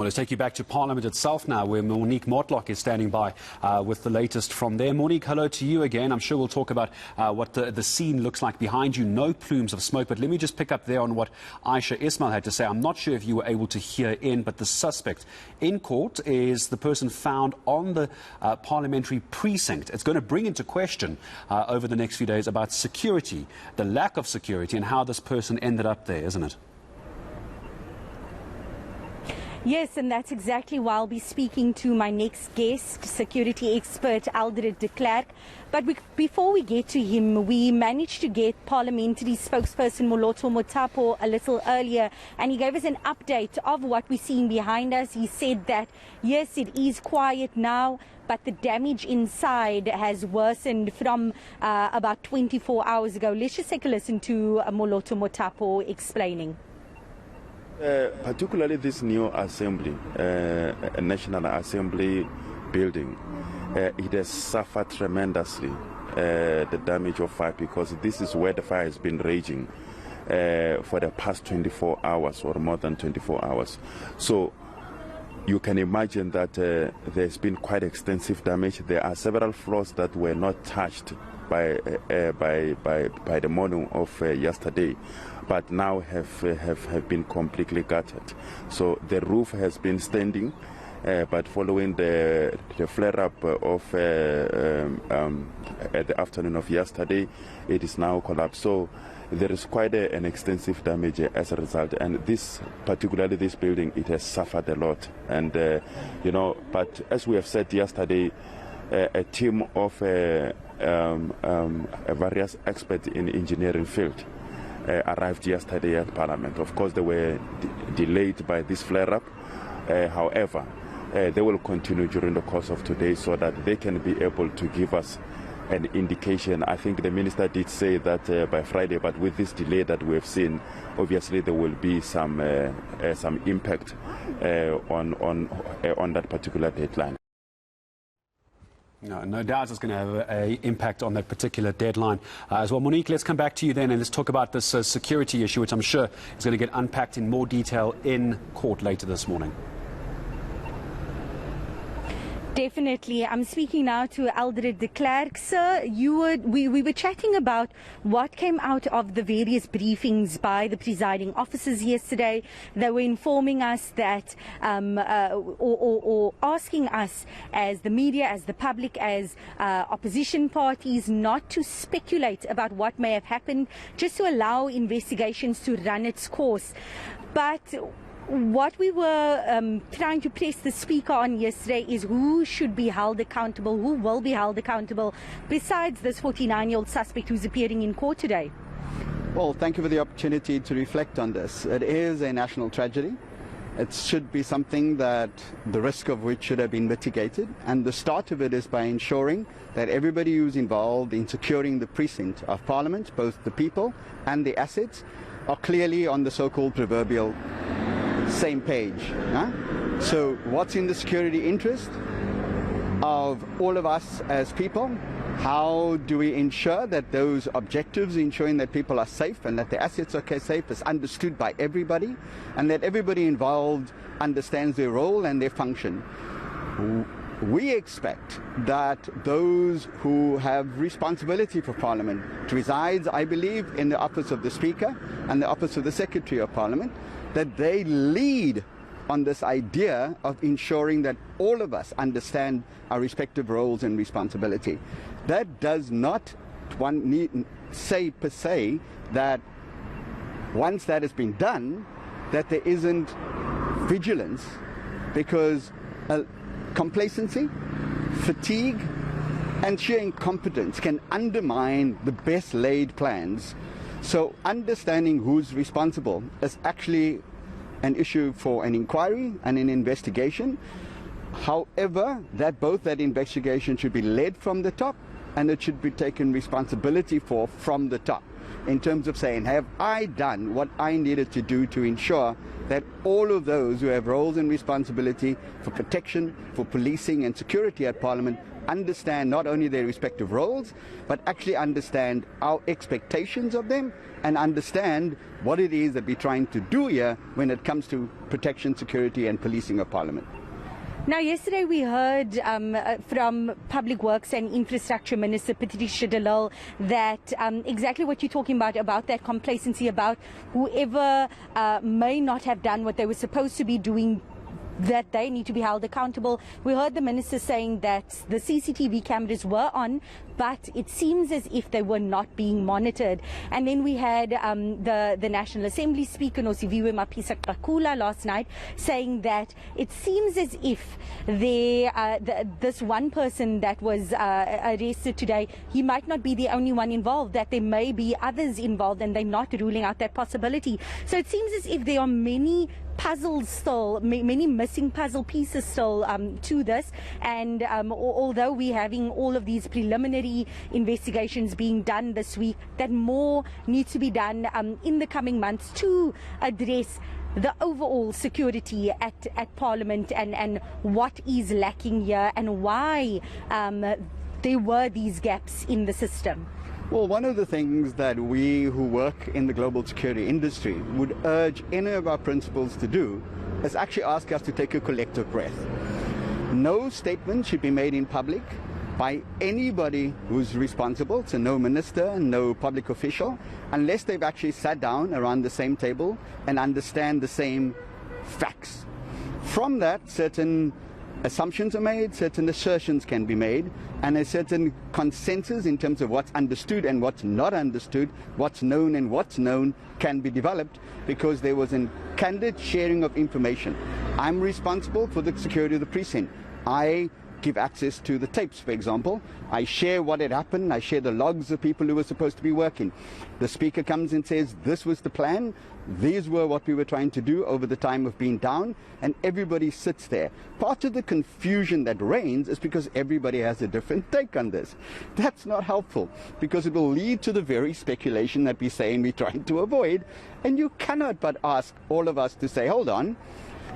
Well, let's take you back to Parliament itself now, where Monique Mortlock is standing by with the latest from there. Monique, hello to you again. I'm sure we'll talk about what the scene looks like behind you. No plumes of smoke, but let me just pick up there on what Aisha Ismail had to say. I'm not sure if you were able to hear in, but the suspect in court is the person found on the parliamentary precinct. It's going to bring into question over the next few days about security, the lack of security, and how this person ended up there, isn't it? Yes, and that's exactly why I'll be speaking to my next guest, security expert Aldred de Klerk. But before we get to him, we managed to get parliamentary spokesperson Moloto Motapo a little earlier, and he gave us an update of what we're seeing behind us. He said that, yes, it is quiet now, but the damage inside has worsened from about 24 hours ago. Let's just take a listen to Moloto Motapo explaining. Particularly this new assembly, National Assembly building, it has suffered tremendously the damage of fire, because this is where the fire has been raging for the past 24 hours or more than 24 hours. So you can imagine that there's been quite extensive damage. There are several floors that were not touched by the morning of yesterday, but now have been completely gutted. So the roof has been standing, but following the flare-up of at the afternoon of yesterday, it is now collapsed. So there is quite an extensive damage as a result, and particularly this building, it has suffered a lot. And but as we have said yesterday, a team of various experts in engineering field arrived yesterday at Parliament. Of course, they were delayed by this flare-up. However, they will continue during the course of today so that they can be able to give us an indication. I think the minister did say that by Friday, but with this delay that we have seen, obviously there will be some impact on that particular deadline. No doubt it's going to have an impact on that particular deadline as well. Monique, let's come back to you then and let's talk about this security issue, which I'm sure is going to get unpacked in more detail in court later this morning. Definitely. I'm speaking now to Aldred de Klerk. Sir, we were chatting about what came out of the various briefings by the presiding officers yesterday. They were informing us that, or asking us as the media, as the public, as opposition parties, not to speculate about what may have happened, just to allow investigations to run its course. But what we were trying to press the speaker on yesterday is who should be held accountable, who will be held accountable, besides this 49-year-old suspect who's appearing in court today. Well, thank you for the opportunity to reflect on this. It is a national tragedy. It should be something that the risk of which should have been mitigated. And the start of it is by ensuring that everybody who's involved in securing the precinct of Parliament, both the people and the assets, are clearly on the so-called proverbial same page. So what's in the security interest of all of us as people? How do we ensure that those objectives, ensuring that people are safe and that the assets are safe, is understood by everybody, and that everybody involved understands their role and their function? We expect that those who have responsibility for Parliament resides, I believe, in the office of the Speaker and the office of the Secretary of Parliament, that they lead on this idea of ensuring that all of us understand our respective roles and responsibility. That does not say per se that once that has been done, that there isn't vigilance, because complacency, fatigue, and sheer incompetence can undermine the best laid plans. So understanding who's responsible is actually an issue for an inquiry and an investigation. However, both that investigation should be led from the top, and it should be taken responsibility for from the top. in terms of saying, have I done what I needed to do to ensure that all of those who have roles and responsibility for protection, for policing and security at Parliament understand not only their respective roles, but actually understand our expectations of them and understand what it is that we're trying to do here when it comes to protection, security and policing of Parliament. Now, yesterday we heard from Public Works and Infrastructure Minister Patricia de Lille that exactly what you're talking about that complacency, about whoever may not have done what they were supposed to be doing, that they need to be held accountable. We heard the minister saying that the CCTV cameras were on, but it seems as if they were not being monitored. And then we had the National Assembly Speaker, Nosiviwe Mapisa-Qakula, last night saying that it seems as if this one person that was arrested today, he might not be the only one involved, that there may be others involved, and they're not ruling out that possibility. So it seems as if there are many puzzles still, many missing puzzle pieces still to this, and although we're having all of these preliminary investigations being done this week, that more needs to be done in the coming months to address the overall security at Parliament and what is lacking here and why there were these gaps in the system. Well, one of the things that we who work in the global security industry would urge any of our principals to do is actually ask us to take a collective breath. No statement should be made in public by anybody who's responsible, so no minister, no public official, unless they've actually sat down around the same table and understand the same facts. From that, certain assumptions are made, certain assertions can be made, and a certain consensus in terms of what's understood and what's not understood, what's known and what's known can be developed, because there was a candid sharing of information. I'm responsible for the security of the precinct. I give access to the tapes, for example. I share what had happened. I share the logs of people who were supposed to be working. The speaker comes and says, this was the plan. These were what we were trying to do over the time of being down, and everybody sits there. Part of the confusion that reigns is because everybody has a different take on this. That's not helpful, because it will lead to the very speculation that we're saying we're trying to avoid, and you cannot but ask all of us to say, hold on,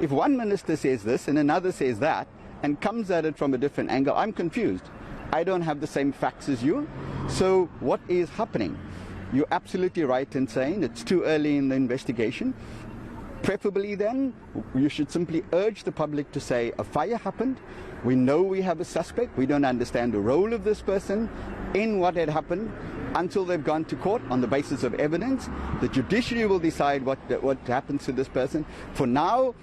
if one minister says this and another says that, and comes at it from a different angle, I'm confused. I don't have the same facts as you. So what is happening? You're absolutely right in saying it's too early in the investigation. Preferably then, you should simply urge the public to say a fire happened. We know we have a suspect. We don't understand the role of this person in what had happened until they've gone to court on the basis of evidence. The judiciary will decide what happens to this person. For now,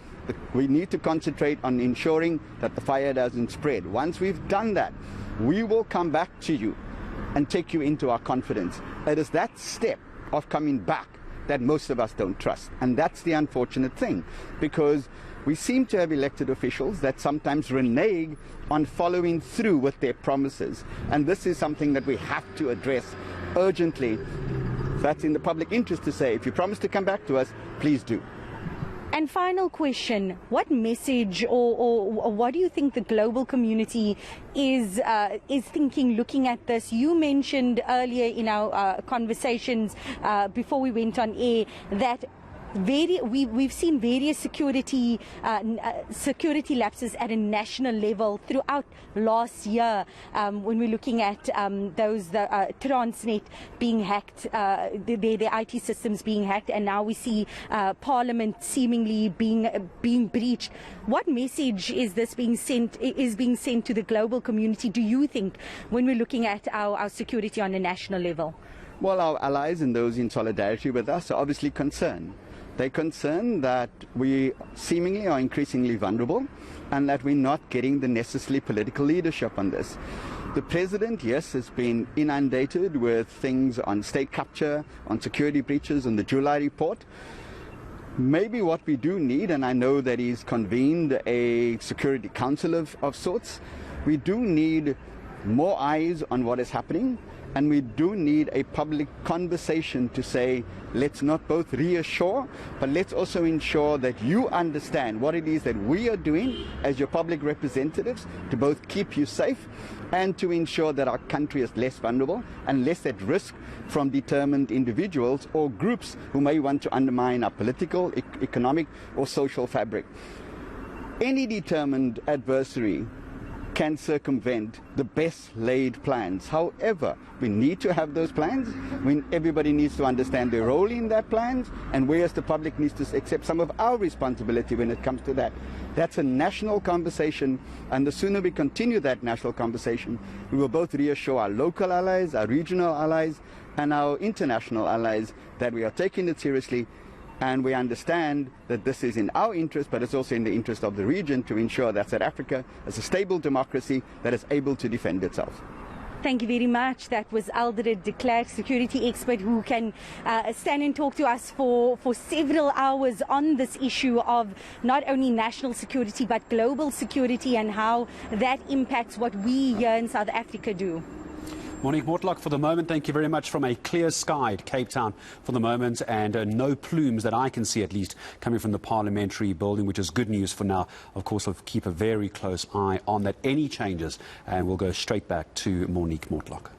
we need to concentrate on ensuring that the fire doesn't spread. Once we've done that, we will come back to you and take you into our confidence. It is that step of coming back that most of us don't trust. And that's the unfortunate thing, because we seem to have elected officials that sometimes renege on following through with their promises. And this is something that we have to address urgently. That's in the public interest to say, if you promise to come back to us, please do. And final question, what message or what do you think the global community is thinking looking at this? You mentioned earlier in our conversations before we went on air that we've seen various security lapses at a national level throughout last year. When we're looking at those Transnet being hacked, their IT systems being hacked, and now we see Parliament seemingly being breached. What message is this being sent to the global community, do you think, when we're looking at our security on a national level? Well, our allies and those in solidarity with us are obviously concerned. They're concerned that we seemingly are increasingly vulnerable and that we're not getting the necessary political leadership on this. The President, yes, has been inundated with things on state capture, on security breaches, on the July report. Maybe what we do need, and I know that he's convened a Security Council of sorts, we do need more eyes on what is happening And we do need a public conversation to say, let's not both reassure, but let's also ensure that you understand what it is that we are doing as your public representatives to both keep you safe and to ensure that our country is less vulnerable and less at risk from determined individuals or groups who may want to undermine our political, economic or social fabric. Any determined adversary can circumvent the best laid plans. However, we need to have those plans. Everybody needs to understand their role in that plans, and we as the public needs to accept some of our responsibility when it comes to that. That's a national conversation, and the sooner we continue that national conversation, we will both reassure our local allies, our regional allies, and our international allies that we are taking it seriously. And we understand that this is in our interest, but it's also in the interest of the region to ensure that South Africa is a stable democracy that is able to defend itself. Thank you very much. That was Aldred de Klerk, security expert, who can stand and talk to us for several hours on this issue of not only national security but global security and how that impacts what we here in South Africa do. Monique Mortlock, for the moment, thank you very much, from a clear-skied Cape Town for the moment, and no plumes that I can see, at least, coming from the parliamentary building, which is good news for now. Of course, we'll keep a very close eye on that. Any changes, and we'll go straight back to Monique Mortlock.